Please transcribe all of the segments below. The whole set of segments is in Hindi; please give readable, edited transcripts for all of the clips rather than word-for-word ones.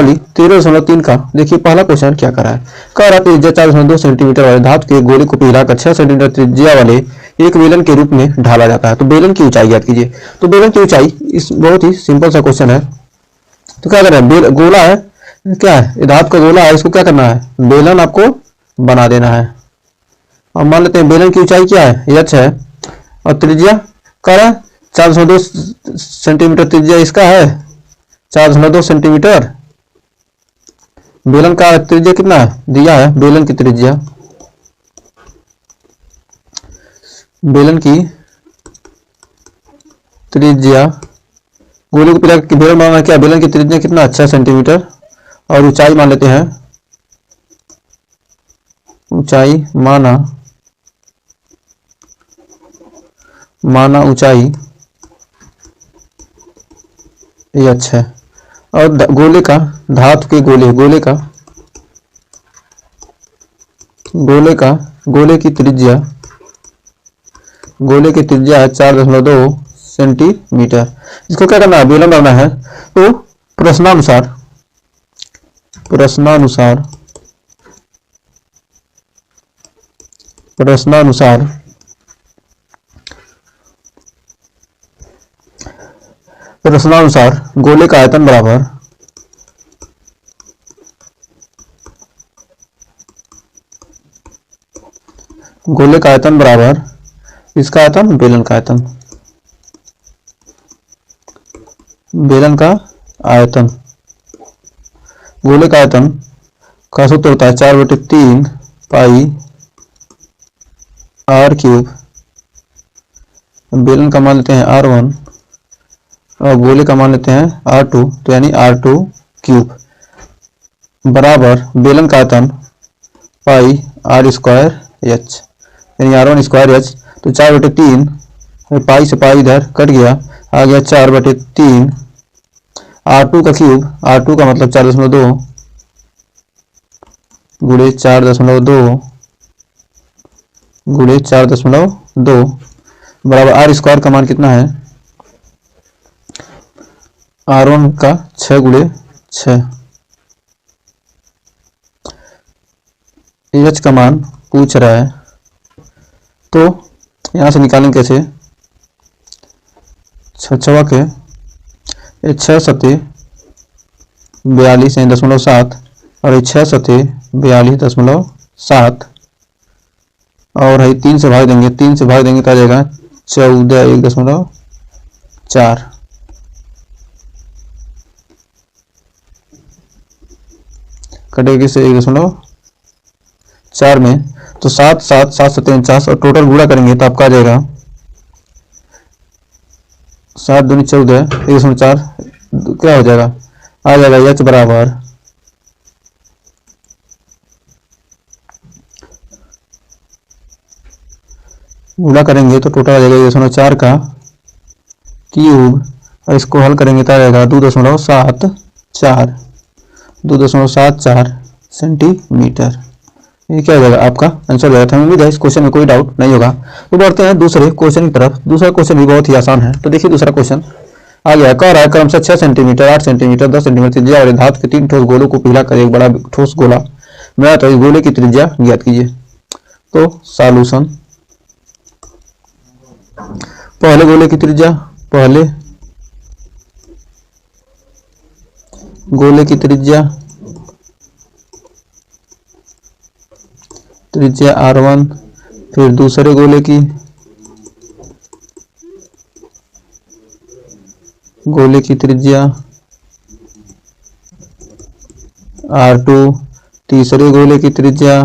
प्रश्नावली 13.3 का देखिए पहला क्वेश्चन क्या करा है। कह रहा त्रिज्या 4.2 सेंटीमीटर वाले धातु के गोले को पिघलाकर 6 सेंटीमीटर त्रिज्या वाले एक बेलन के रूप में ढाला जाता है। तो बेलन की ऊंचाई ज्ञात कीजिए। तो बेलन की ऊंचाई इस बहुत ही सिंपल सा क्वेश्चन है। तो क्या कर रहे हैं, गोला है, क्या है, धातु का गोला है, इसको क्या करना है, बेलन आपको बना देना है। अब मान लेते हैं बेलन की ऊंचाई क्या है, h है, और त्रिज्या कह रहा है 4.2 सेंटीमीटर त्रिज्या इसका है, 4.2 सेंटीमीटर। बेलन का त्रिज्या कितना है दिया है, बेलन की त्रिज्या, बेलन की त्रिज्या गोले को पिला के बेलन बनाना, क्या बेलन की त्रिज्या कितना 6 सेंटीमीटर, और ऊंचाई मान लेते हैं, ऊंचाई माना ऊंचाई h है, और गोले का, धातु के गोले गोले की त्रिज्या है 4.2 सेंटीमीटर। इसको क्या करना है, बेलन बनाना है। तो प्रश्नानुसार गोले का आयतन बराबर इसका आयतन, बेलन का आयतन, गोले का आयतन का सूत्र होता है 4/3 पाई r क्यूब। बेलन का मान लेते हैं r1 और गोले का मान लेते हैं r2, तो यानी r2 क्यूब बराबर बेलन का आयतन पाई r स्क्वायर h, यानी r1 स्क्वायर h। तो 4/3 पाई से पाई इधर कट गया, आ गया 4/3 r2 का क्यूब, r2 का मतलब 4.2 गुणे 4.2 बराबर r स्क्वायर का मान कितना है, r1 का 6 गुणे 6, h का मान पूछ रहा है। तो यहां से निकालेंगे कैसे, 6 के 6 सते 42.7 और 6 सते 42.7 और है 3 से भाग देंगे, तो आ जाएगा 14.1.4 कटेगी से 1.4 में, तो 7 सते 49 और टोटल गुणा करेंगे तो आपका आ जाएगा 7 दूनी 14 1.4, क्या हो जाएगा, आ जाएगा h बराबर गुणा करेंगे तो टोटल आ जाएगा 1.4 का क्यूब, और इसको हल करेंगे तो आ जाएगा 2.74 सेंटीमीटर। ये क्या हो जाएगा, आपका आंसर हो जाएगा। उम्मीद है इस क्वेश्चन में कोई डाउट नहीं होगा। तो बढ़ते हैं दूसरे क्वेश्चन की तरफ। दूसरा क्वेश्चन भी बहुत ही आसान है। तो देखिए दूसरा क्वेश्चन आ गया, कह रहा है क्रमशः 6 सेंटीमीटर 8 सेंटीमीटर 10 सेंटीमीटर त्रिज्या वाले धातु के 3 ठोस गोलों को पिघलाकर एक बड़ा ठोस गोला बना, तो इस गोले की त्रिज्या ज्ञात कीजिए। तो सॉल्यूशन, पहले गोले की त्रिज्या, त्रिज्या r1, फिर दूसरे गोले की त्रिज्या r2, तीसरे गोले की त्रिज्या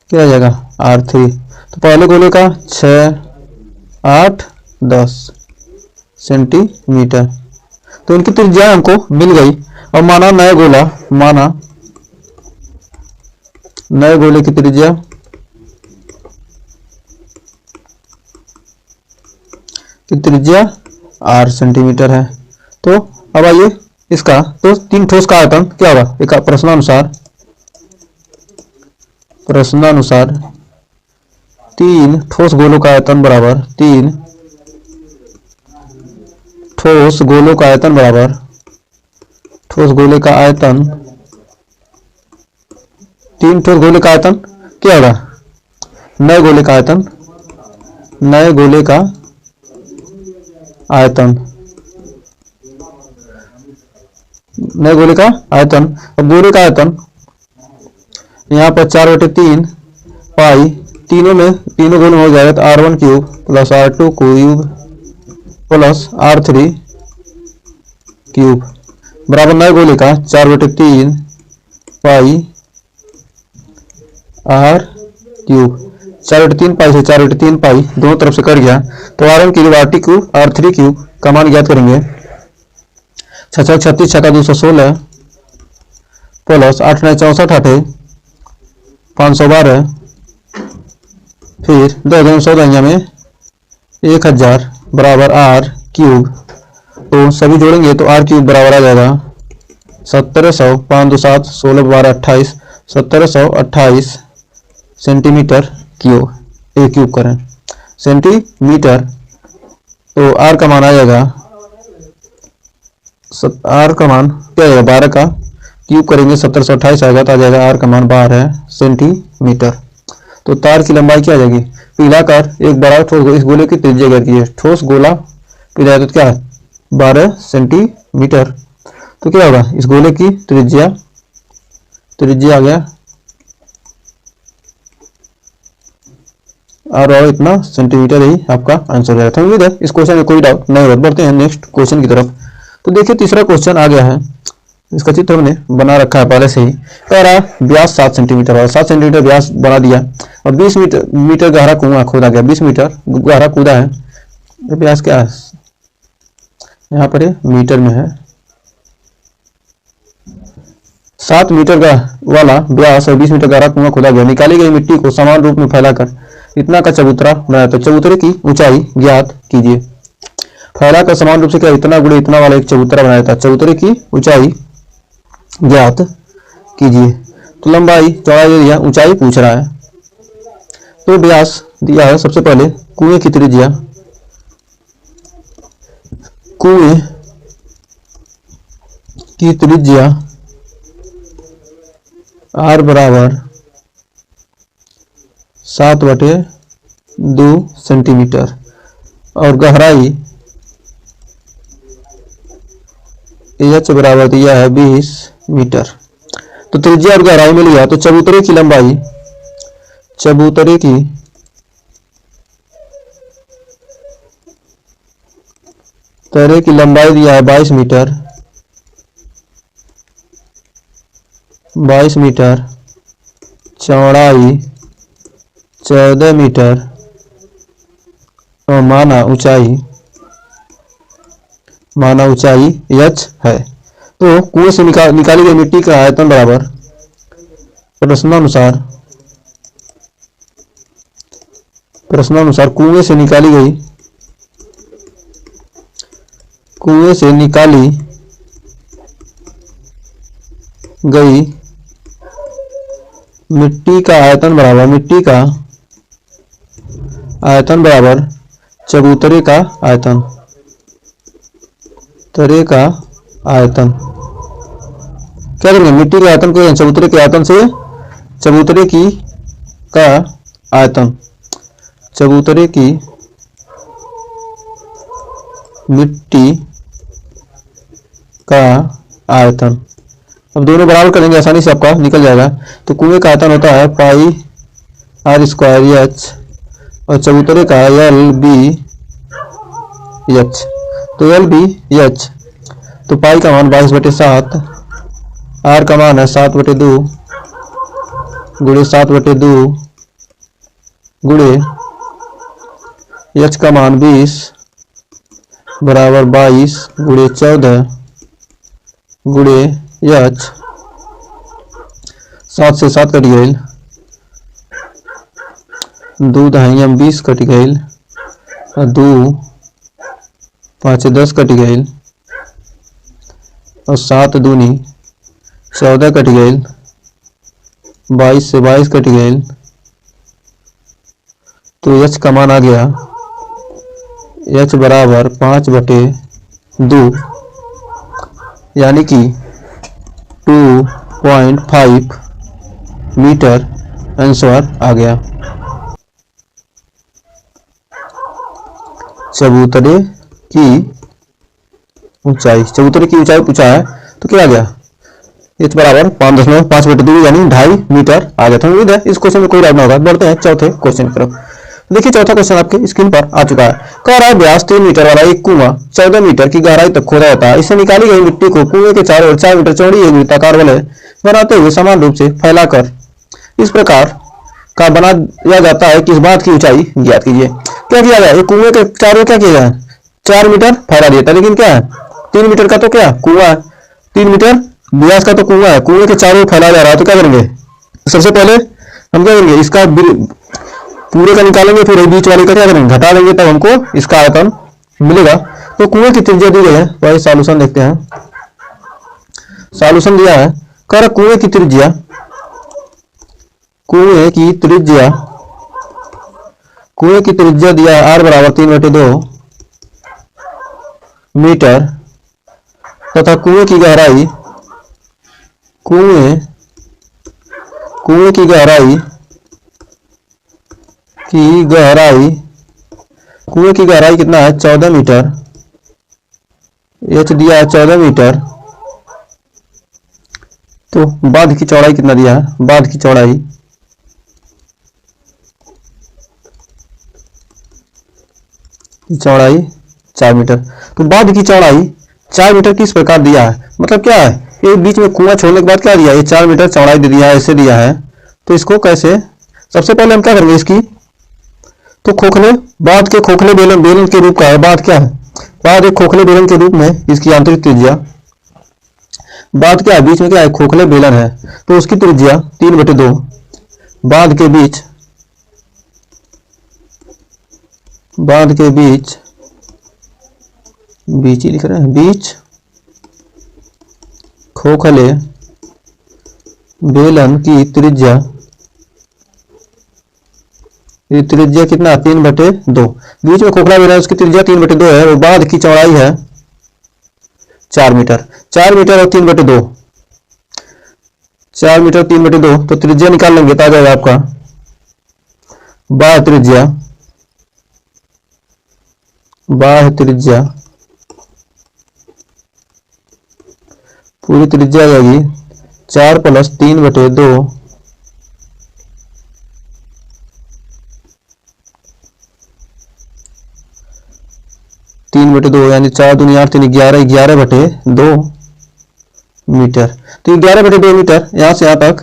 क्या आ जाएगा r3। तो पहले गोले का 6 8 10 सेंटीमीटर, तो इनकी त्रिज्या हमको मिल गई। और माना नए गोले की त्रिज्या r सेंटीमीटर है। तो अब आइए इसका, तो 3 ठोस का आयतन क्या होगा, एक प्रश्नानुसार 3 ठोस गोलों का आयतन बराबर 3 ठोस गोलों का आयतन बराबर ठोस गोले का आयतन 3 ठोस गोले का आयतन क्या होगा? नए गोले का आयतन, नए गोले का आयतन, नए गोले का आयतन। अब गोले का आयतन यहाँ पर 4/3 पाई, तीनों गोलों में हो जाएगा तो R1 cube plus R2 cube plus R3 cube बराबर नए गोले का 4/3 पाई R क्यूब। 4/3 पाई से 4/3 पाई दोनों तरफ से कट गया तो R1 cube RT cube R3 cube का मान ज्ञात करेंगे। 6 36 6 216 प्लस 8 9 64 8 512 फिर 2 में 1000 बराबर R क्यूब। तो सभी जोड़ेंगे तो R क्यूब बराबर आ जाएगा 1700 5 2 7 16 12 28 1728 सेंटीमीटर क्यूब। ए क्यूब करें सेंटीमीटर तो R का मान आ जाएगा, R का मान क्या आएगा 12 का क्यूब करेंगे 1728 आएगा तो आ जाएगा R का मान 12 सेंटीमीटर। तो तार की लंबाई क्या आ जाएगी? पिघलाकर एक बड़ा ठोस इस गोले की त्रिज्या ज्ञात कीजिए। ठोस गोला पिघलाया तो क्या है 12 सेंटीमीटर। तो क्या होगा इस गोले की त्रिज्या आ गया और इतना सेंटीमीटर ही आपका आंसर है। तो उम्मीद है इस क्वेश्चन में कोई डाउट नहीं होगा। बढ़ते हैं नेक्स्ट क्वेश्चन की तरफ। तो देखिए तीसरा क्वेश्चन आ गया है, इसका चित्र हमने बना रखा है पहले से ही। कह रहा है व्यास 7 सेंटीमीटर और 7 सेंटीमीटर व्यास बना दिया और 20 मीटर गहरा कुआं खोदा गया। 20 मीटर गहरा कूदा है, व्यास क्या है यहाँ पर मीटर में है। 7 मीटर का वाला व्यास और 20 मीटर गहरा कुआं खोदा गया। निकाली गई मिट्टी को समान रूप में फैलाकर इतना का चबूतरा बनाया। तो चबूतरे की ऊंचाई ज्ञात कीजिए। फैलाकर समान रूप से क्या इतना गुणे इतना वाला एक चबूतरा बनाया था। चबूतरे की ऊंचाई ज्ञात कीजिए। तो लंबाई चौड़ाई दे दिया, ऊंचाई पूछ रहा है। तो व्यास दिया है सबसे पहले कुएं की त्रिज्या, कुएं की त्रिज्या R बराबर 7/2 सेंटीमीटर और गहराई H बराबर दिया है 20 मीटर। तो त्रिज्या और गहराई में लिया तो चबूतरे की लंबाई, चबूतरे की लंबाई दिया है 22 मीटर, 22 मीटर, चौड़ाई 14 मीटर और माना ऊंचाई h है। तो कुएं से निकाली गई मिट्टी का आयतन बराबर प्रश्नानुसार कुएं से निकाली गई मिट्टी का आयतन बराबर चबूतरे का आयतन। क्या करेंगे मिट्टी के आयतन को चबूतरे के आयतन से चबूतरे की मिट्टी का आयतन। अब दोनों बराबर करेंगे आसानी से आपका निकल जाएगा। तो कुएं का आयतन होता है पाई R² H और चबूतरे का LBH। तो LBH तो पाई का मान 22/7, R का मान है 7/2 गुणे 7/2 गुणे H का मान 20 बराबर 22 गुणे 14 गुणे H। 7 से 7 कट गई, 2 दहाइयाँ 20 कट गई और 2 5 10 कट गई और 7 दूनी 14 कट गई, 22 से 22 कट गई तो एच का मान आ गया एच बराबर 5/2 यानी कि 2.5 मीटर आंसर आ गया। चबूतरे की ऊंचाई पूछा है तो क्या आ गया एच बराबर 5.5/2 यानी 2.5 मीटर आ गया था। उम्मीद है इस क्वेश्चन में कोई डाउट ना होगा। बढ़ते हैं चौथे क्वेश्चन की तरफ। देखिए चौथा क्वेश्चन आपके स्क्रीन पर आ चुका है। कह रहा है व्यास 3 मीटर वाला एक कुआं 14 मीटर की गहराई तक खोदा जाता है। इससे निकाली गई मिट्टी को कुएं के चारों ओर 4 मीटर चौड़ी एक वृत्ताकार वलय बनाते हुए समान रूप से फैलाकर इस प्रकार का बना दिया जाता है कि इस बात की ऊंचाई ज्ञात कीजिए। क्या किया गया, ये कुएं के चारों क्या किया गया, 4 मीटर फैला दिया था, लेकिन क्या है 3 मीटर का तो क्या कुआं है, 3 मीटर व्यास का तो कुआं है, कुएं के चारों फैला जा रहा है। तो क्या करेंगे, सबसे पहले हम क्या करेंगे, इसका पूरे का निकालेंगे, फिर बीच वाले का क्या करेंगे घटा देंगे, तब हमको इसका आयतन मिलेगा। तो कुएं की त्रिज्या दी गई है, तो सॉल्यूशन देखते हैं। सॉल्यूशन दिया है, कह रहा कुएं की त्रिज्या दिया है r बराबर 3/2 मीटर तथा कुएं की गहराई कितना है 14 मीटर, एच दिया है 14 मीटर। तो बांध की चौड़ाई कितना दिया है, बांध की चौड़ाई चौड़ाई 4 मीटर। तो बांध की चौड़ाई 4 मीटर किस प्रकार दिया है, मतलब क्या है, ये बीच में कुआं छोड़ने के बाद क्या दिया है, ये 4 मीटर चौड़ाई दे दिया है, ऐसे दिया है। तो इसको कैसे, सबसे पहले हम क्या करेंगे, इसकी तो खोखले बांध के खोखले बेलन के रूप का है, बांध क्या है, बांध एक खोखले बेलन के रूप में इसकी आंतरिक त्रिज्या, बांध क्या है बीच में क्या है खोखले बेलन है, तो उसकी त्रिज्या 3/2 बांध के बीच ही लिख रहे हैं, बीच खोखले बेलन की त्रिज्या कितना 3/2, बीच में खोखला बेलन उसकी त्रिज्या 3/2 है, और बांध की चौड़ाई है 4 मीटर, 4 मीटर और 3/2, 4 मीटर 3/2, तो त्रिज्या निकाल लेंगे तो आ जाएगा आपका बाह्य त्रिज्या पूरी त्रिज्या आ जाएगी 4 + 3/2 3/2 यानी 4 दूनी 8 3 11 11/2 मीटर। तो 11/2 मीटर यहां से यहां तक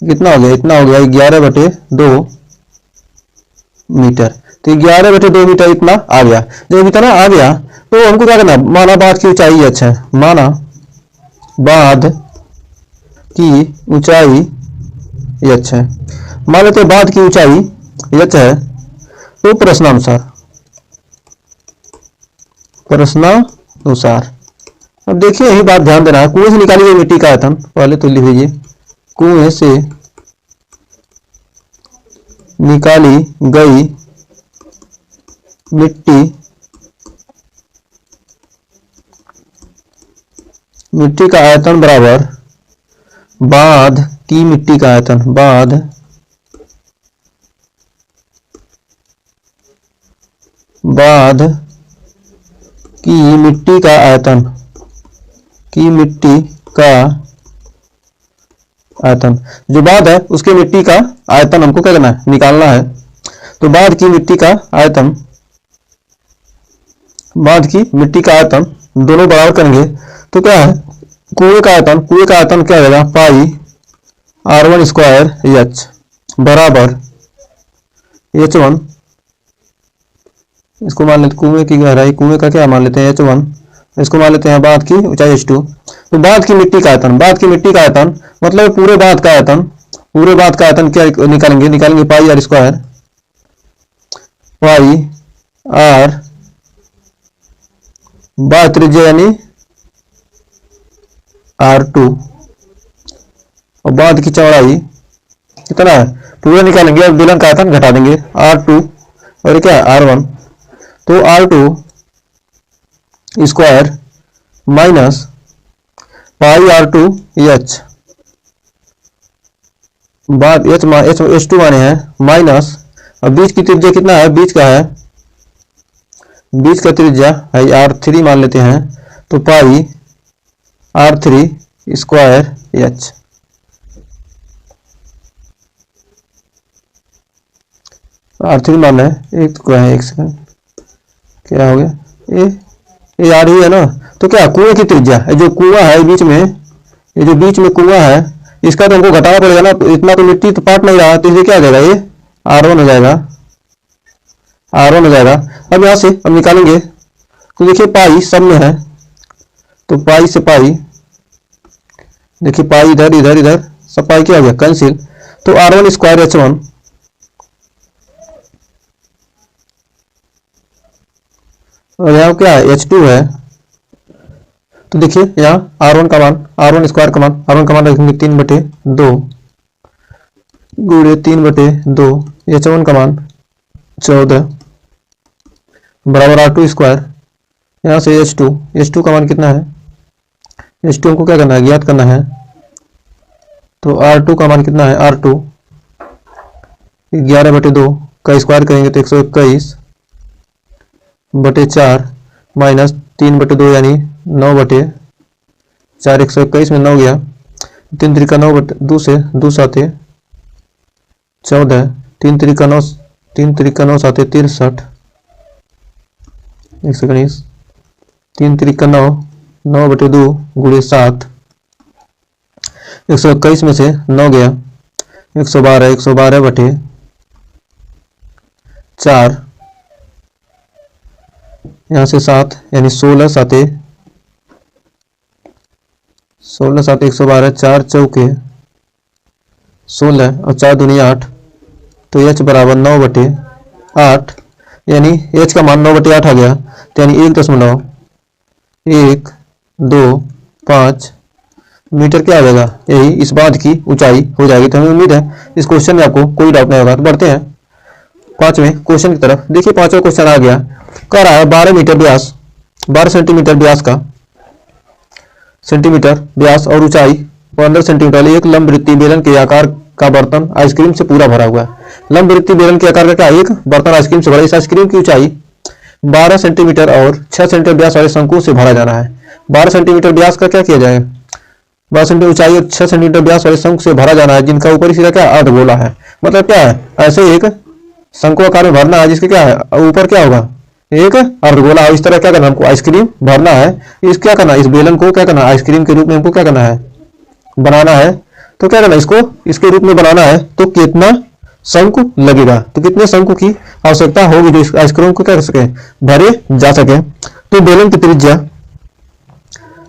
कितना हो गया, इतना हो गया 11/2 मीटर। तो 11/2 मीटर इतना आ गया। जब इतना आ गया तो हमको क्या करना, माना बांध की ऊंचाई h है, माना बांध की ऊंचाई h है, मान लेते बांध की ऊंचाई h है। तो प्रश्नानुसार अब देखिए यही बात ध्यान देना है, कुएं से निकाली गई मिट्टी का आयतन पहले तो लिख लीजिए, कुएं से निकाली गई मिट्टी का आयतन बराबर बांध की मिट्टी का आयतन, बांध की मिट्टी का आयतन, जो बांध है उसके मिट्टी का आयतन हमको क्या करना है, निकालना है। तो बांध की मिट्टी का आयतन दोनों बराबर करेंगे तो क्या है, कुएं का आयतन क्या होगा, पाई r1² h बराबर h1, इसको मान लेते कुएं की गहराई, कुएं का क्या मान लेते हैं h1, इसको मान लेते हैं बांध की ऊंचाई h2। तो बांध की मिट्टी का आयतन मतलब पूरे बांध का आयतन क्या निकालेंगे पाई r बाह्य त्रिज्या यानी r2, और बांध की चौड़ाई कितना है पूरा निकालेंगे और बेलन का आयतन घटा देंगे R2 और क्या है R1, तो R2 square minus pi R2 H, बाद H2 माने हैं माइनस, और बीच की त्रिज्या कितना है, बीच का है, बीच का त्रिज्या है R3 मान लेते हैं, तो पाई R3 स्क्वायर एच। R3 मान है एक, तो क्या है, एक सेकंड, क्या हो गया, ये आ रही है ना, तो क्या कुएं की त्रिज्या, जो कुआं है बीच में, ये जो बीच में कुआं है इसका तो हमको घटाना पड़ेगा ना, तो इतना तो मिट्टी तो पाट नहीं रहा, तो इसलिए क्या आ जाएगा, ये R1 हो जाएगा, R1 हो जाएगा। अब यहां से हम निकालेंगे, तो देखिए पाई सब में है, तो पाई से पाई, देखिए पाई इधर इधर इधर सब पाई क्या हो गया, कैंसिल, तो R1 स्क्वायर H1, और यहाँ क्या है H2 है, तो देखिए यहाँ R1 का मान, R1 स्क्वायर का मान, R1 का मान रखेंगे 3/2 गुणे 3/2, H1 का मान 14 बराबर R2 स्क्वायर, यहाँ से H2 का मान कितना है, H2 हमको क्या करना है, ज्ञात करना है, तो R2 का मान कितना है, R2 11/2 का स्क्वायर करेंगे तो 121/4 माइनस 3/2 यानी 9/4, 121 में 9 गया, 3 3 का 9/2 से 2 साते 14, 3 3 का 9, 3 3 का 9 साते 63, 119, 3 3 का 9, 9/2 गुणे 7, 121 में से 9 गया, 112/4, यहाँ से 7 यानी 16 साते 112, 4 चौके 16 और 4 दूनी 8, तो H बराबर 9/8, यानी H का मान 9/8 आ गया, तो यानी 1.125 मीटर क्या आ जाएगा, यही इस बांध की ऊंचाई हो जाएगी। तो हमें उम्मीद है इस क्वेश्चन में आपको कोई डाउट नहीं होगा। तो बढ़ते हैं पांचवें क्वेश्चन की तरफ। देखिए पांचवा क्वेश्चन आ गया, कह रहा है 12 मीटर व्यास, 12 सेंटीमीटर व्यास और ऊंचाई 15 सेंटीमीटर वाली एक लंबवृत्तीय बेलन के आकार का बर्तन आइसक्रीम से पूरा भरा हुआ है। लंबवृत्तीय बेलन के आकार का क्या, एक बर्तन आइसक्रीम से भरा, इस आइसक्रीम की ऊंचाई 12 सेंटीमीटर और 6 सेंटीमीटर व्यास वाले शंकु से भरा जाना है। 12 सेंटीमीटर व्यास का क्या किया जाए, 12 सेंटीमीटर ऊंचाई और 6 सेंटीमीटर व्यास वाले शंकु से भरा जाना है, जिनका ऊपरी सिरा क्या अर्धगोला है। मतलब क्या है, ऐसे एक शंकु आकार में भरना है जिसके क्या है ऊपर क्या होगा एक अर्धगोला। इस तरह क्या करना हमको, आइसक्रीम भरना है, इस क्या करना, इस बेलन को क्या करना, आइसक्रीम के रूप में हमको क्या करना है, बनाना है। तो क्या करना, इसको इसके रूप में बनाना है, तो कितना शंकु लगेगा, तो कितने शंकु की आवश्यकता होगी जो इस आइसक्रीम को क्या कर सके, भरे जा सके। तो बेलन की त्रिज्या,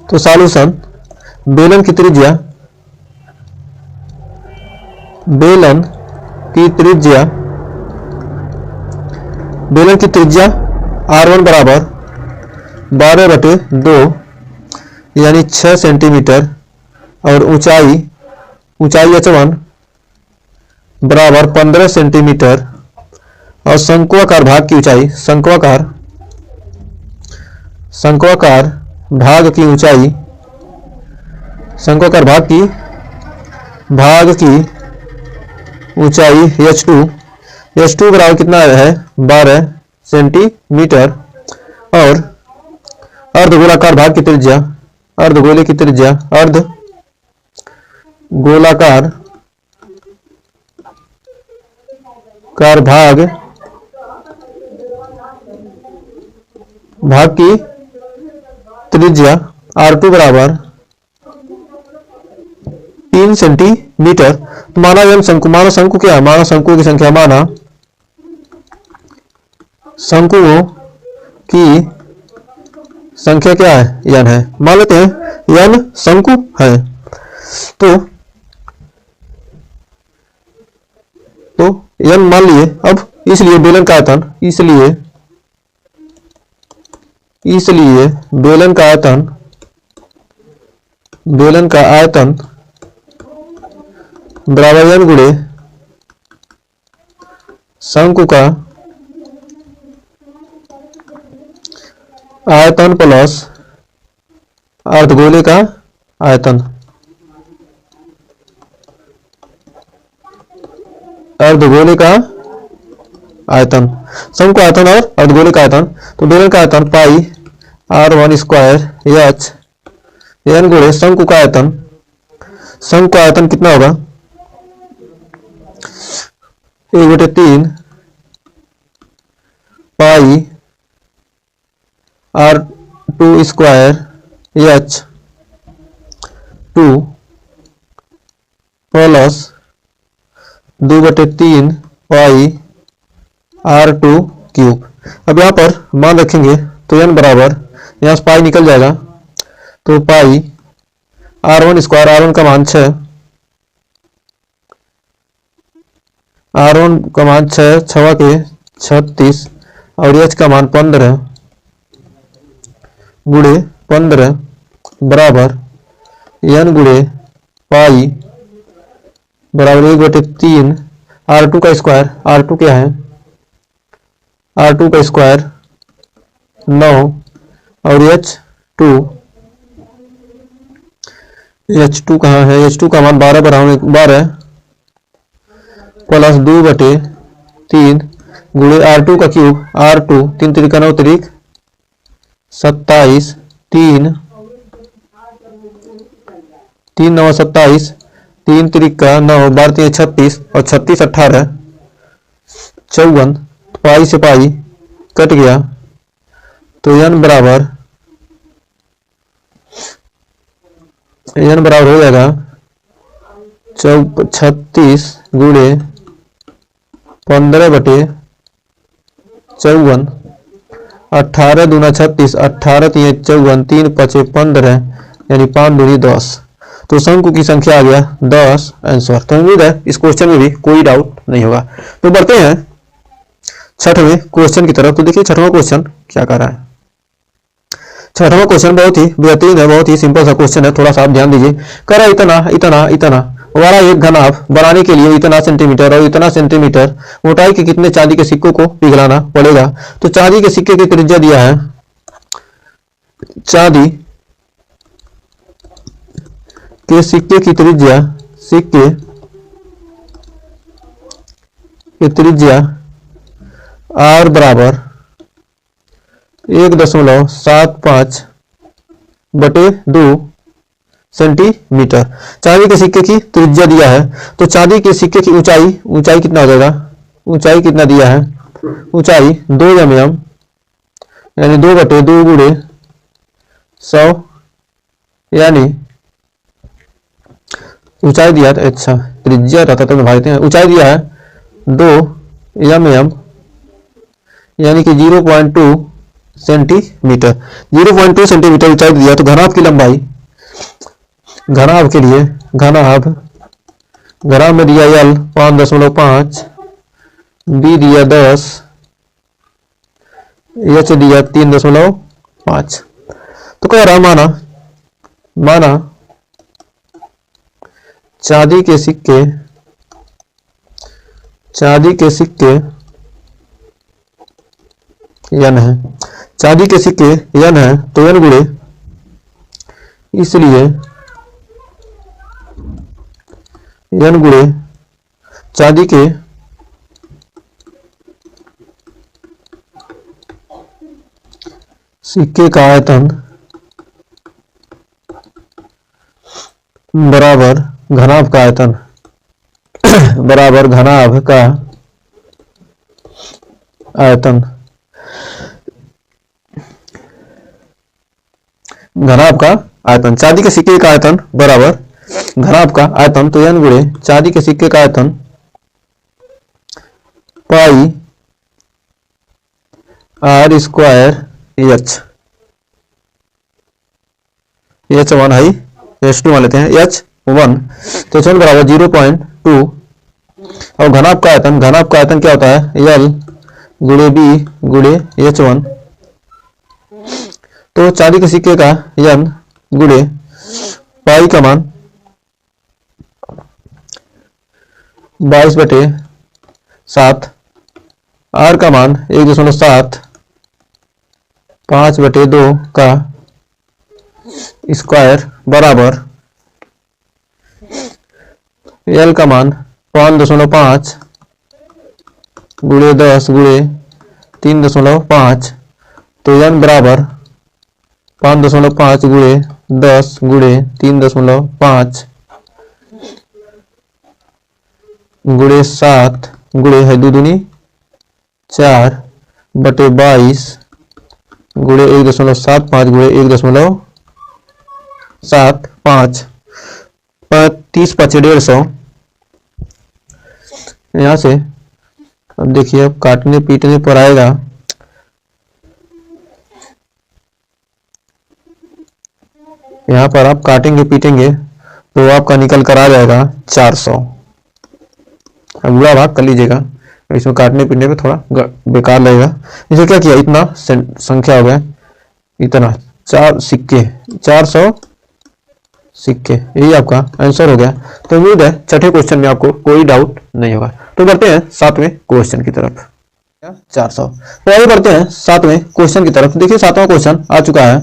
तो सॉल्यूशन बेलन की त्रिज्या, बेलन की त्रिज्या R1 बराबर 12/2 यानी 6 सेंटीमीटर और ऊंचाई H1 बराबर 15 सेंटीमीटर और शंक्वाकार भाग की ऊंचाई, शंक्वाकार भाग की ऊंचाई, शंक्वाकार भाग की ऊंचाई H2 बराबर कितना है 12 सेंटीमीटर और अर्धगोलाकार भाग की त्रिज्या, अर्धगोले की त्रिज्या, अर्धगोलाकार भाग की त्रिज्या R2 बराबर 3 सेंटीमीटर। तो माना यह शंकु, माना शंकु क्या है, माना शंकुओं की संख्या, माना शंकुओं की संख्या क्या है, n है। मान लेते हैं n शंकु है, तो n मान लिए। अब इसलिए बेलन का आयतन, इसलिए बेलन का आयतन बराबर n गुणे शंकु का आयतन प्लस अर्धगोले का आयतन, अर्धगोले का आयतन, शंकु आयतन और अर्धगोले का आयतन। तो बेलन का आयतन पाई r1 स्क्वायर एच एन गुणे शंकु का आयतन। शंकु का आयतन कितना होगा? 1/3 पाई r2 स्क्वायर एच 2 प्लस 2/3 पाई r2 क्यूब। अब यहाँ पर मान रखेंगे तो n बराबर, यहाँ से पाई निकल जाएगा तो पाई r1 स्क्वायर, r1 का मान 6, r1 का मान 6, 6 के 36 और h का मान 15 गुणे 15 बराबर n गुणे पाई बराबर 1/3 r2 का स्क्वायर, r2 क्या है? r2 का स्क्वायर 9 और h2 कहाँ है? h2 का मान 12 बराबर 12 प्लस 2/3 गुणे r2 का क्यूब, r2 3 त्रिका 9 त्रिक 27 3 9 27 3 त्रिका 9 12 3 36 और 36 18 54, पाई से पाई कट गया तो n बराबर हो जाएगा 36 गुणे 15/54, 18 दूना 36, 18 3 54, 3 5 15 यानी 5 दूनी 10। तो शंकु की संख्या आ गया 10 आंसर। तो उम्मीद है इस क्वेश्चन में भी कोई डाउट नहीं होगा। तो बढ़ते हैं छठवें क्वेश्चन की तरफ। तो देखिए छठवां क्वेश्चन क्या कर रहा है। छठवां क्वेश्चन बहुत ही बेहतरीन है, बहुत ही सिंपल सा क्वेश्चन है, थोड़ा सा आप ध्यान दीजिए। कह रहा है इतना वाला एक घनाभ बनाने के लिए इतना सेंटीमीटर और इतना सेंटीमीटर मोटाई के कितने चांदी के सिक्कों को पिघलाना पड़ेगा। तो चांदी के सिक्के की त्रिज्या दिया है, चांदी के सिक्के की त्रिज्या r बराबर 1.75/2 सेंटीमीटर। चांदी के सिक्के की त्रिज्या दिया है, तो चांदी के सिक्के की ऊंचाई कितना हो जाएगा? ऊंचाई कितना दिया है? ऊंचाई 2 mm यानी 2/2 गुणे 100 यानी ऊंचाई दिया है। अच्छा त्रिज्या रहता तो भागते हैं। ऊंचाई दिया है 2 mm यानी कि 0.2 सेंटीमीटर। 0.2 सेंटीमीटर ऊंचाई दिया। तो घनाभ की लंबाई, घनाभ के लिए घनाभ में दिया L 5.5, B दिया 10, H दिया 3.5। तो कह रहा माना चांदी के सिक्के n है, चांदी के सिक्के n है तो n गुणे, इसलिए n गुणे चांदी के सिक्के का आयतन बराबर घनाभ का आयतन बराबर घनाभ का आयतन, घनाभ का आयतन। चांदी के सिक्के का आयतन बराबर घनाभ का आयतन। तो n गुणे चांदी के सिक्के का आयतन पाई r स्क्वायर h1 है, h2 मान लेते हैं h1। तो h1 बराबर 0.2 और घनाभ का आयतन क्या होता है? L गुणे B गुणे h1। तो चांदी के सिक्के का n गुणे पाई का मान 22/7 आर का मान 1.7 5/2 का स्क्वायर बराबर एल का मान 5.5 गुणे 10 गुणे 3.5, तो एन बराबर 5.5 गुणे 10 गुणे 3.5 गुणे 7 गुणे है 2 दूनी 4/22 गुणे 1.75 गुणे 1.75 30 5 150। यहाँ से अब देखिए, अब काटने पीटने पर आएगा। यहाँ पर आप काटेंगे पीटेंगे तो आपका निकल कर आ जाएगा 400। अब बुरा भाग कर लीजिएगा, इसमें काटने पीटने पे थोड़ा बेकार लगेगा। इसे क्या किया, इतना संख्या हो गया, इतना 4 सिक्के 400 सिक्के, यही आपका आंसर हो गया। तो उम्मीद है छठे क्वेश्चन में आपको कोई डाउट नहीं होगा। तो बढ़ते हैं 7वें क्वेश्चन की तरफ। 400। तो आगे बढ़ते हैं 7वें क्वेश्चन की तरफ। देखिए 7वां क्वेश्चन आ चुका है।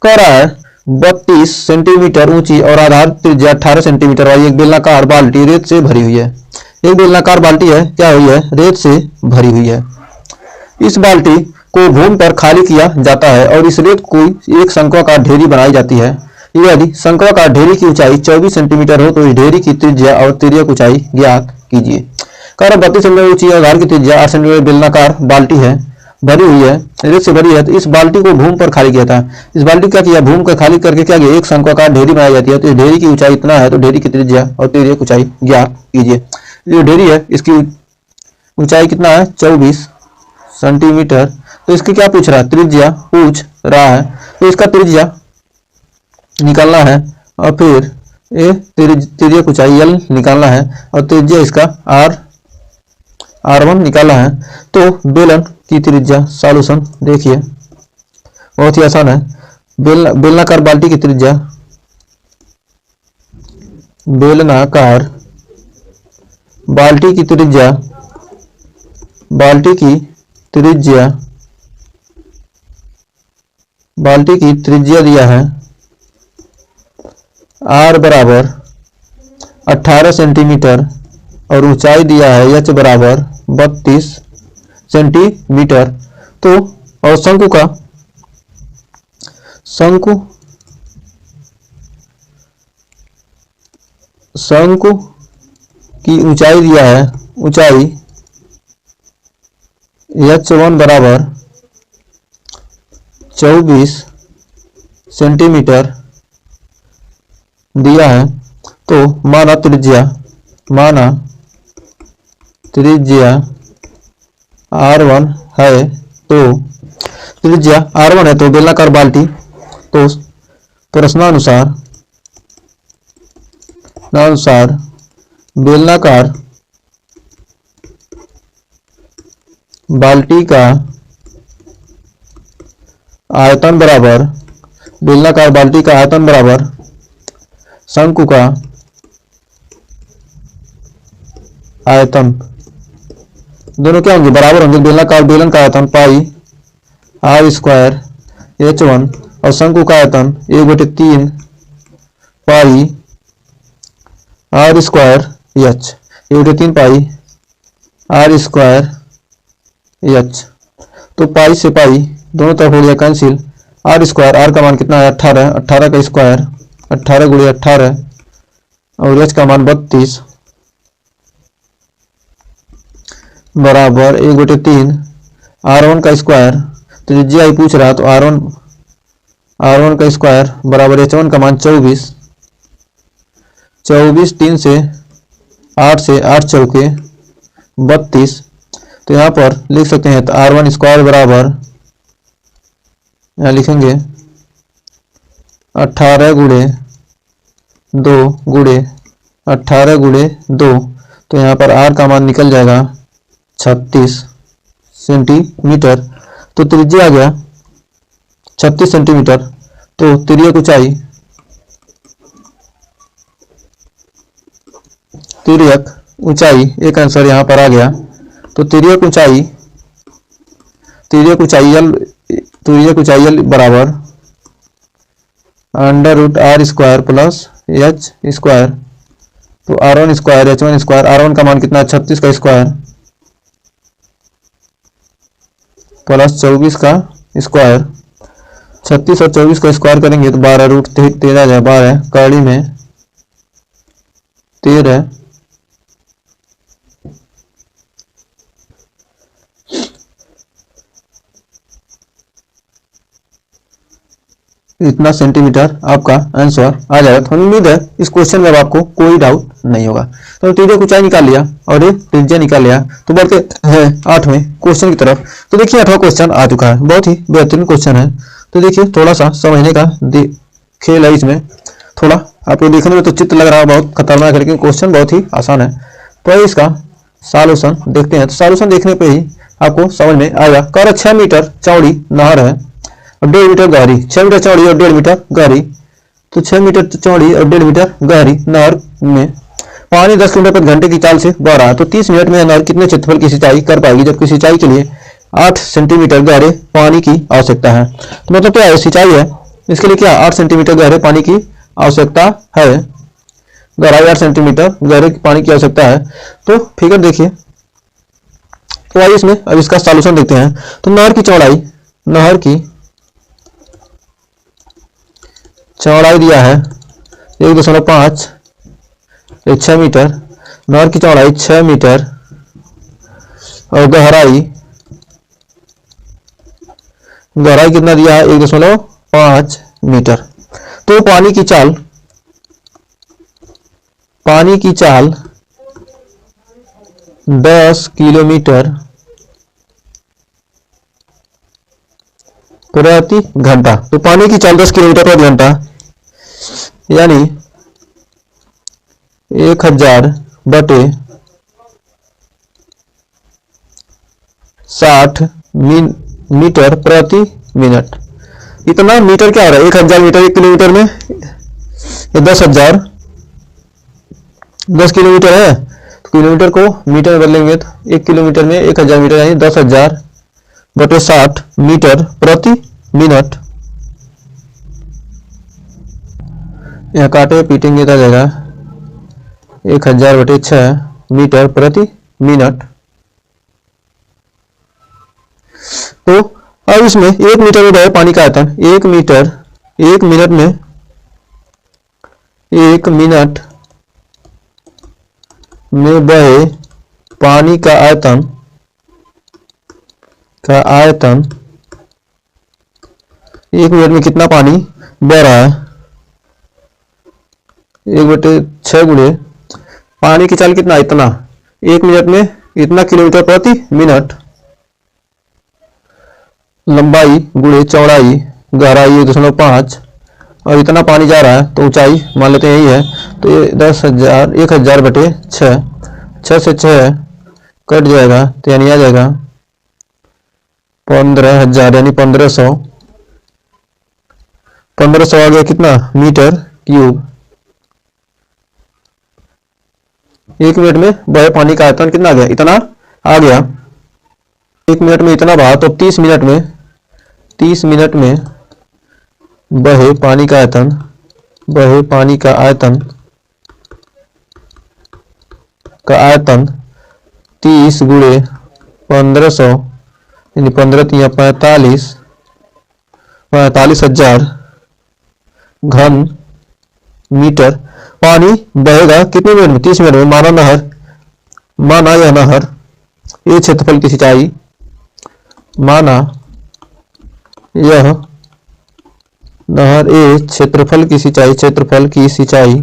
कह रहा है 32 सेंटीमीटर ऊंची और आधार त्रिज्या 18 सेंटीमीटर वाली एक बेलनाकार बाल्टी रेत से भरी हुई है। एक बेलनाकार बाल्टी है, क्या हुई है, रेत से भरी हुई है। इस बाल्टी को भूमि पर खाली किया जाता है और इस रेत को एक शंक्वाकार ढेरी बनाई जाती है। यदि शंक्वाकार ढेरी की ऊंचाई 24 सेंटीमीटर हो तो इस ढेरी की त्रिज्या और तिर्यक ऊंचाई ज्ञात कीजिए। कारण 32 सेंटीमीटर ऊंची आधार की त्रिज्या 8 सेंटीमीटर बेलनाकार बाल्टी है, भरी हुई है, रेत से भरी है। तो इस बाल्टी को भूमि पर खाली किया था। इस बाल्टी क्या किया, भूमि पर खाली करके क्या किया, एक शंक्वाकार ढेरी बनाई जाती है। तो इस ढेरी की ऊंचाई इतना है, तो ढेरी की त्रिज्या और तिर्यक ऊंचाई ज्ञात कीजिए। जो ढेरी है इसकी ऊंचाई कितना है, 24 सेंटीमीटर। तो इसकी क्या पूछ रहा है, त्रिज्या पूछ रहा है। तो इसका त्रिज्या निकालना है और फिर ये तिर्यक ऊंचाई एल निकालना है और त्रिज्या इसका R1 निकालना है। तो बेलन की त्रिज्या सॉल्यूशन देखिए बहुत ही आसान है। बेलनाकार बाल्टी की त्रिज्या, बेलनाकार बाल्टी की त्रिज्या, बाल्टी की त्रिज्या दिया है R बराबर 18 सेंटीमीटर और ऊंचाई दिया है H बराबर 32 सेंटीमीटर। तो और शंकु की ऊंचाई दिया है, ऊंचाई H1 बराबर 24 सेंटीमीटर दिया है। तो माना त्रिज्या R1 है। तो त्रिज्या R1 है तो बेलनाकार बाल्टी, तो प्रश्नानुसार बेलनाकार बाल्टी का आयतन बराबर, बेलनाकार बाल्टी का आयतन बराबर शंकु का आयतन, दोनों क्या होंगे, बराबर होंगे। बेलनाकार बेलन का आयतन पाई R² H1 और शंकु का आयतन 1/3 पाई R² H, 1/3 पाई R² H। तो पाई से पाई दोनों तरफ हो गया कैंसिल। R², R का मान कितना है 18, 18 का स्क्वायर 18 गुणे 18 और H का मान 32 बराबर 1/3 R1 का स्क्वायर, त्रिज्या ही पूछ रहा तो R1 का स्क्वायर बराबर H1 का मान 24 3 से 8 से 8 चौके 32। तो यहाँ पर लिख सकते हैं तो R1 स्क्वायर बराबर, यहाँ लिखेंगे 18 गुणे 2 गुणे 18 गुणे 2। तो यहाँ पर R का मान निकल जाएगा 36 सेंटीमीटर। तो त्रिज्या आ गया 36 सेंटीमीटर। तो तिर्यक ऊंचाई एक आंसर यहाँ पर आ गया। तो तिर्यक ऊंचाई तिर्यक ऊंचाई L बराबर under root R square plus H square. तो R1 square H1 square, R1 का मान कितना 36 का स्क्वायर प्लस 24 का स्क्वायर। 36 और 24 का स्क्वायर करेंगे तो 12 रूट 13 जाए 12 कड़ी में 13। इतना सेंटीमीटर आपका आंसर आ जाएगा। तो उम्मीद है इस क्वेश्चन में अब आपको कोई डाउट नहीं होगा। तो त्रिज्या ऊंचाई निकाल लिया और ये त्रिज्या निकाल लिया। तो बढ़ते हैं 8वें क्वेश्चन की तरफ। तो देखिए 8वां क्वेश्चन आ चुका है, बहुत ही बेहतरीन क्वेश्चन है। तो देखिए थोड़ा सा समझने का खेल है इसमें, थोड़ा आपको देखने में तो चित्र लग रहा है बहुत खतरनाक है, लेकिन क्वेश्चन बहुत ही आसान है। तो इसका सॉल्यूशन देखते हैं। तो सॉल्यूशन देखने पे ही आपको समझ में आएगा। कर 6 मीटर चौड़ी नहर है और 1.5 मीटर गहरी, 6 मीटर चौड़ी और 1.5 मीटर गहरी। तो 6 मीटर चौड़ी और 1.5 मीटर गहरी नहर में पानी 10 किलोमीटर प्रति घंटे की चाल से बह रहा है। तो 30 मिनट में नहर कितने क्षेत्रफल की सिंचाई कर पाएगी, जबकि सिंचाई के लिए 8 सेंटीमीटर गहरे पानी की आवश्यकता है। तो मतलब क्या है, सिंचाई है, इसके लिए क्या 8 सेंटीमीटर गहरे पानी की आवश्यकता है, गहराई 8 सेंटीमीटर गहरे पानी की आवश्यकता है। तो फिगर देखिए। तो आइए इसमें अब इसका सॉल्यूशन देखते हैं। तो नहर की चौड़ाई दिया है 1.5 6 मीटर। नहर की चौड़ाई 6 मीटर और गहराई कितना दिया है 1.5 मीटर। तो पानी की चाल 10 किलोमीटर प्रति घंटा। तो पानी की चाल 10 किलोमीटर प्रति घंटा यानी 1000 बटे 60 मीटर प्रति मिनट। इतना मीटर क्या हो रहा है, 1000 मीटर 1 किलोमीटर में 10,000, 10 किलोमीटर है तो किलोमीटर को मीटर में बदलेंगे तो 1 किलोमीटर में 1000 मीटर यानी 10,000 बटे 60 मीटर प्रति मिनट। यहाँ काटे पीटेंगे तो आ जाएगा 1000 बटे 6 मीटर प्रति मिनट। तो अब इसमें 1 मीटर में बहे पानी का आयतन, 1 मिनट में बहे पानी का आयतन 1 मिनट में कितना पानी बह रहा है, 1/6 गुणे पानी की चाल कितना, इतना 1 मिनट में इतना किलोमीटर प्रति मिनट। लंबाई गुणे चौड़ाई गहराई 1.5 और इतना पानी जा रहा है तो ऊंचाई मान लेते हैं यही है। तो ये 10,000 बटे 6, 6 से 6 कट जाएगा तो यानी आ जाएगा 15,000 यानी 1500 आ गया कितना मीटर क्यूब। 1 मिनट में बहे पानी का आयतन कितना आ गया, इतना आ गया। 1 मिनट में इतना बहा तो 30 मिनट में बहे पानी का आयतन 30 गुणे 1500 यानी 15 45,000 घन मीटर पानी बहेगा कितने मिनट में, 30 मिनट में। माना यह नहर ये क्षेत्रफल की सिंचाई, माना यह नहर ए क्षेत्रफल की सिंचाई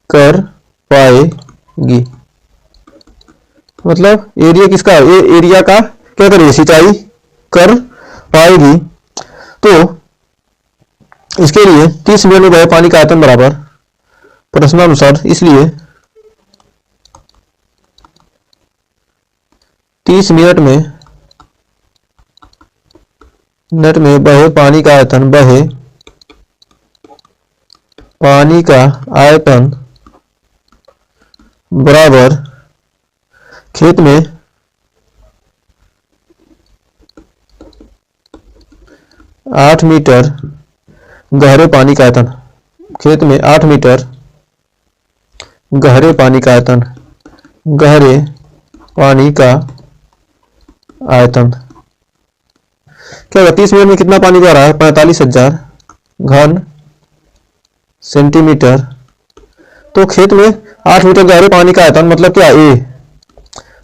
कर पाएगी। मतलब एरिया किसका, ये एरिया का क्या करेगी, सिंचाई कर पाएगी। तो इसके लिए 30 मिनट में बहे पानी का आयतन बराबर प्रश्नानुसार, इसलिए 30 मिनट में बहे पानी का आयतन बराबर खेत में 8 मीटर गहरे पानी का आयतन, खेत में 8 मीटर गहरे पानी का आयतन, गहरे पानी का आयतन क्या होगा? 30 मिनट में कितना पानी जा रहा है? 45,000 घन सेंटीमीटर। तो खेत में 8 मीटर गहरे पानी का आयतन मतलब क्या? ए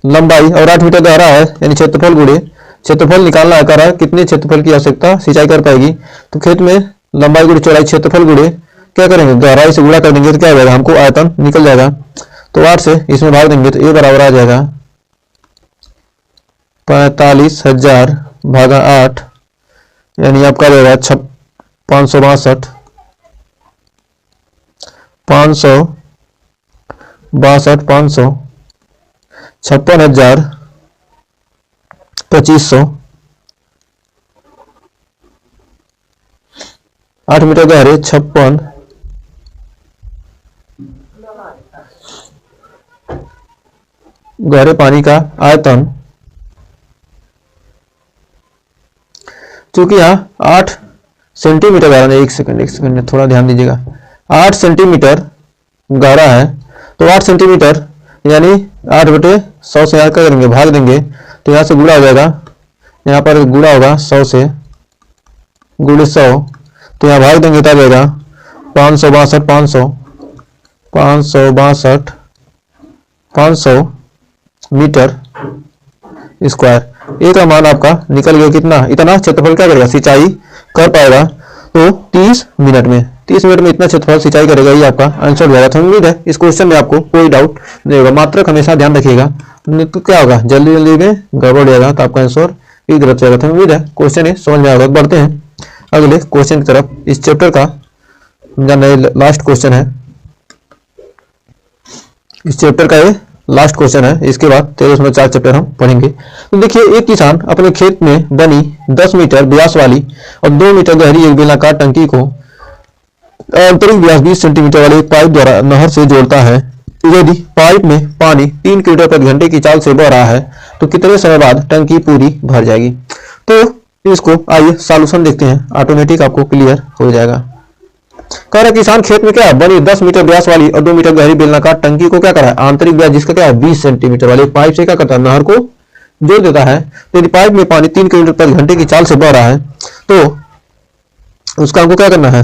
लंबाई और 8 मीटर गहरा है यानी क्षेत्रफल गुणे क्षेत्रफल निकालना है। कर कितने क्षेत्रफल की आवश्यकता सिंचाई कर पाएगी? तो खेत में लंबाई गुणे चौड़ाई क्षेत्रफल गुणे क्या करेंगे? गहराई से गुणा कर देंगे तो क्या हो जाएगा? हमको आयतन निकल जाएगा। तो 8 से इसमें भाग देंगे तो ए बराबर आ जाएगा 45,000 भागा 8 यानी आपका रहेगा 562 56,000 2500 8 मीटर गहरे 56 गहरे पानी का आयतन, चूंकि यहाँ 8 सेंटीमीटर गहरा, एक सेकंड थोड़ा ध्यान दीजिएगा। 8 सेंटीमीटर गहरा है तो 8 सेंटीमीटर यानी 8/100 से यहाँ क्या करेंगे? भाग देंगे तो यहाँ से गुणा हो जाएगा, यहाँ पर गुणा होगा 100 से गुणे 100 तो यहाँ भाग देंगे तो आ जाएगा 562 मीटर स्क्वायर। ए का मान आपका निकल गया कितना? इतना क्षेत्रफल क्या करेगा? सिंचाई कर पाएगा। तो 30 मिनट में इतना क्षेत्रफल सिंचाई करेगा, ये आपका आंसर हो जाएगा। तो उम्मीद है इस क्वेश्चन में आपको कोई डाउट नहीं होगा। मात्रक हमेशा ध्यान रखिएगा, नहीं तो क्या होगा? जल्दी में गड़बड़ हो जाएगा तो आपका आंसर एक गलत जाएगा। तो उम्मीद है क्वेश्चन ये समझ में आएगा। बढ़ते हैं अगले क्वेश्चन की तरफ। इस चैप्टर का लास्ट क्वेश्चन है, इस चैप्टर का ये लास्ट क्वेश्चन है। इसके बाद 13.4 चैप्टर हम पढ़ेंगे। तो देखिए, एक किसान अपने खेत में बनी 10 मीटर व्यास वाली और 2 मीटर गहरी एक बेलनाकार टंकी को आंतरिक व्यास 20 सेंटीमीटर वाले एक पाइप द्वारा नहर से जोड़ता है। यदि पाइप में पानी 3 किलोमीटर प्रति घंटे की चाल से बह रहा है तो कितने समय बाद टंकी पूरी भर जाएगी? तो इसको आइए सॉल्यूशन देखते हैं, ऑटोमेटिक आपको क्लियर हो जाएगा। कह रहा किसान खेत में क्या बनी 10 मीटर व्यास वाली और 2 मीटर गहरी बेलनाकार टंकी को क्या करा है? आंतरिक व्यास जिसका क्या है 20 सेंटीमीटर वाले पाइप से क्या करता है? नहर को जोड़ देता है। तो यदि पाइप में पानी 3 किलोमीटर प्रति घंटे की चाल से बह रहा है तो उसका हमको क्या करना है?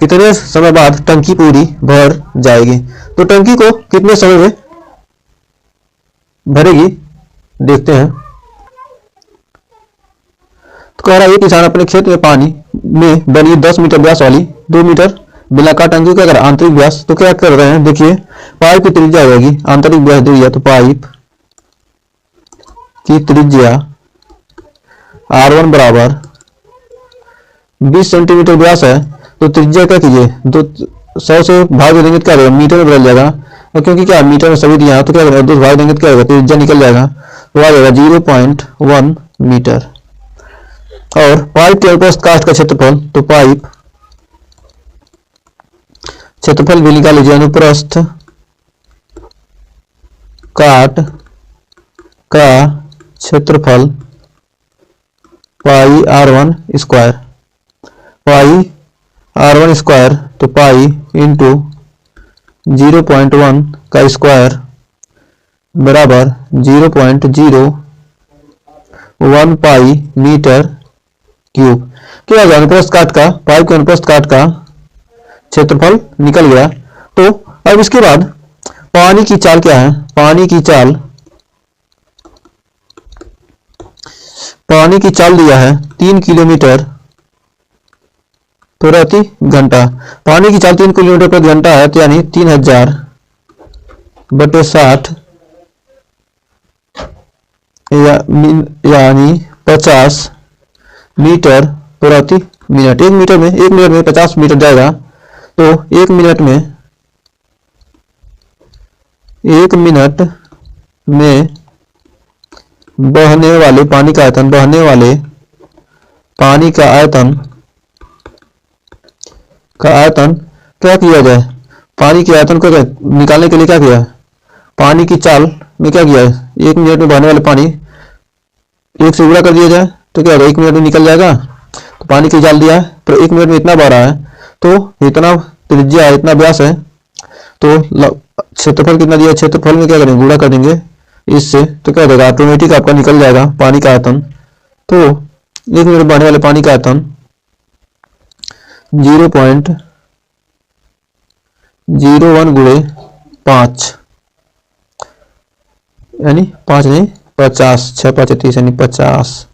कितने समय बाद टंकी पूरी भर जाएगी? तो टंकी को कितने समय में भरेगी देखते हैं। तो कह रहा है किसान अपने खेत में पानी में बनी 10 मीटर व्यास वाली 2 मीटर बेलनाकार टंकी क्या कर आंतरिक व्यास, तो क्या कर रहे हैं? देखिए, पाइप की त्रिज्या होगी, आंतरिक व्यास दे दिया तो पाइप की त्रिज्या R1 बराबर 20 सेंटीमीटर व्यास है। तो त्रिज्या क्या कीजिए 100 से भाग देंगे तो क्या होगा? मीटर में बदल जाएगा। और क्योंकि क्या मीटर में सभी दिया है तो क्या करेगा? 2 भाग देंगे तो क्या होगा? त्रिज्या निकल जाएगा तो आ जाएगा 0.1 मीटर। और पाइप के अनुप्रस्थ काट का क्षेत्रफल, तो पाइप क्षेत्रफल भी निकाल लीजिए। अनुप्रस्थ काट का क्षेत्रफल पाई R1 स्क्वायर, पाई R1 स्क्वायर तो पाई इंटू 0.1 का स्क्वायर बराबर 0.01 पाई मीटर क्यूब। क्या होगा? अनुप्रस्थ काट का, पाइप के अनुप्रस्थ काट का क्षेत्रफल निकल गया। तो अब इसके बाद पानी की चाल क्या है? पानी की चाल दिया है 3 किलोमीटर प्रति घंटा। पानी की चाल 3 किलोमीटर प्रति घंटा है तो यानी 3000/60 यानी 50 मीटर प्रति मिनट। 1 मिनट में 50 मीटर जाएगा। तो 1 मिनट में बहने वाले पानी का आयतन, क्या किया जाए? पानी के आयतन को निकालने के लिए क्या किया? पानी की चाल में क्या किया है, 1 मिनट में बहने वाले पानी 1 से गुणा कर दिया जाए तो क्या होगा, 1 मिनट में निकल जाएगा। तो पानी की चाल दिया है तो 1 मिनट में इतना बह रहा है, तो इतना त्रिज्या है, इतना व्यास है, तो क्षेत्रफल कितना दिया है, क्षेत्रफल में क्या करेंगे, गुणा कर देंगे इससे, तो क्या हो जाएगा, ऑटोमेटिक आपका निकल जाएगा पानी का आयतन। तो 1 मिनट में बहने वाले पानी का आयतन 0.01 गुणे 5 यानी 5 नहीं 50, 6 5 30 यानी 50,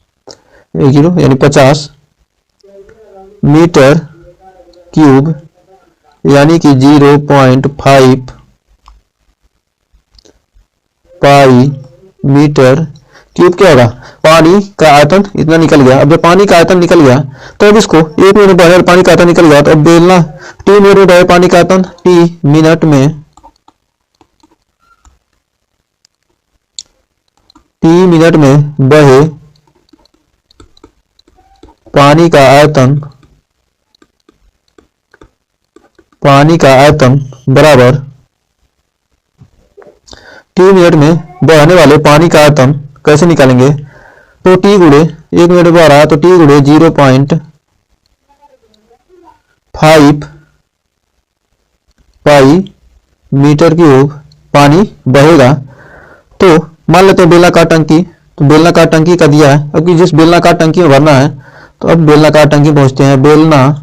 1 यानी 50 मीटर क्यूब यानी कि 0.5 पाई मीटर क्यूब क्या होगा, पानी का आयतन इतना निकल गया। अब जब पानी का आयतन निकल गया तो अब इसको 1 मिनट में बहे पानी का आयतन निकल गया, तो अब बेलना टी मिनट में बहे पानी का आयतन, टी मिनट में बहे पानी का आयतन बराबर टी मिनट में बहने वाले पानी का आयतन कैसे निकालेंगे, तो टी गुणे 1 मिनट बह रहा है तो टी गुणे 0.5 पाई मीटर क्यूब पानी बहेगा। तो मान लेते हैं बेलनाकार टंकी, तो बेलनाकार टंकी का दिया है, अब जिस बेलनाकार टंकी में भरना है तो अब बेलनाकार टंकी पहुंचते हैं। बेलनाकार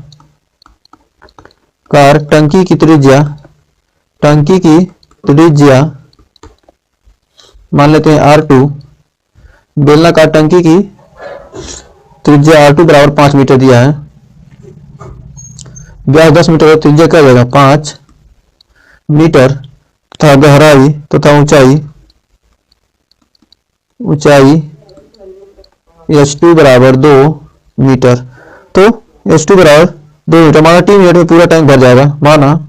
टंकी की त्रिज्या मान लेते हैं R2, बेलनाकार टंकी की त्रिज्या R2 बराबर 5 मीटर दिया है, व्यास 10 मीटर, त्रिज्या क्या हो जाएगा 5 मीटर तथा गहराई तथा ऊंचाई H2 बराबर 2 मीटर। तो H2 बराबर 2 मीटर, माना टी मिनट में पूरा टैंक भर जाएगा, माना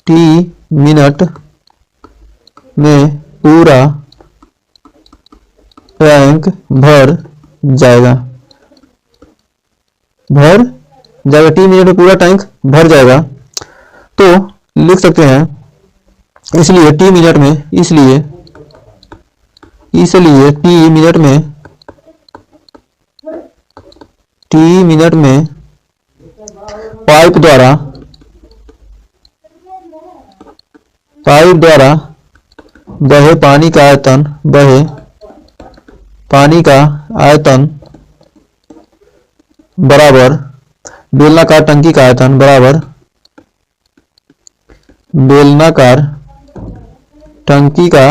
टी मिनट में पूरा टैंक भर जाएगा, टी मिनट में पूरा टैंक भर जाएगा। तो लिख सकते हैं इसलिए टी मिनट में पाइप द्वारा बहे पानी का आयतन बराबर बेलनाकार टंकी का आयतन बराबर बेलनाकार टंकी का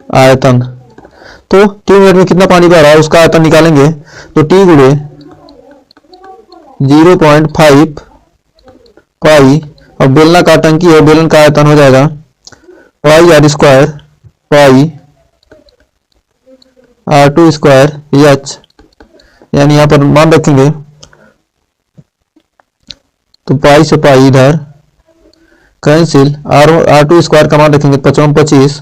आयतन। तो टी मिनट में कितना पानी बह रहा है उसका आयतन निकालेंगे, तो टी गुणे 0.5 पाई, और बेलनाकार टंकी है, बेलन का आयतन हो जाएगा पाई R square pi R2 square H, यानी यहाँ पर मान रखेंगे तो पाई से पाई इधर कैंसिल, R2 स्क्वायर का मान रखेंगे 55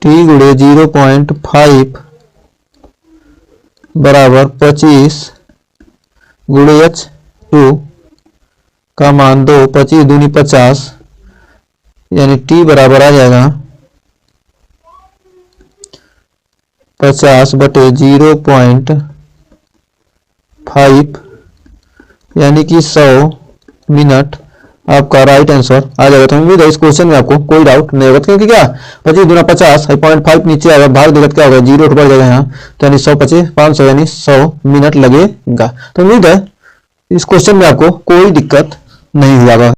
टी गुणे 0.5 बराबर 25 गुणे H2 का मान 2, 25 दूनी 50, यानी टी बराबर आ जाएगा 50 बटे 0.5 यानी कि 100 मिनट आपका राइट आंसर आ जाएगा। तो उम्मीद है इस क्वेश्चन में आपको कोई डाउट नहीं होगा, क्योंकि क्या 25 दूना 50, 0.5 नीचे आएगा, भाग देगा क्या होगा 0 बढ़ जाएगा यहाँ, तो यानी 100 25 500 यानी 100 मिनट लगेगा। तो उम्मीद है इस क्वेश्चन में आपको कोई दिक्कत नहीं हुआ।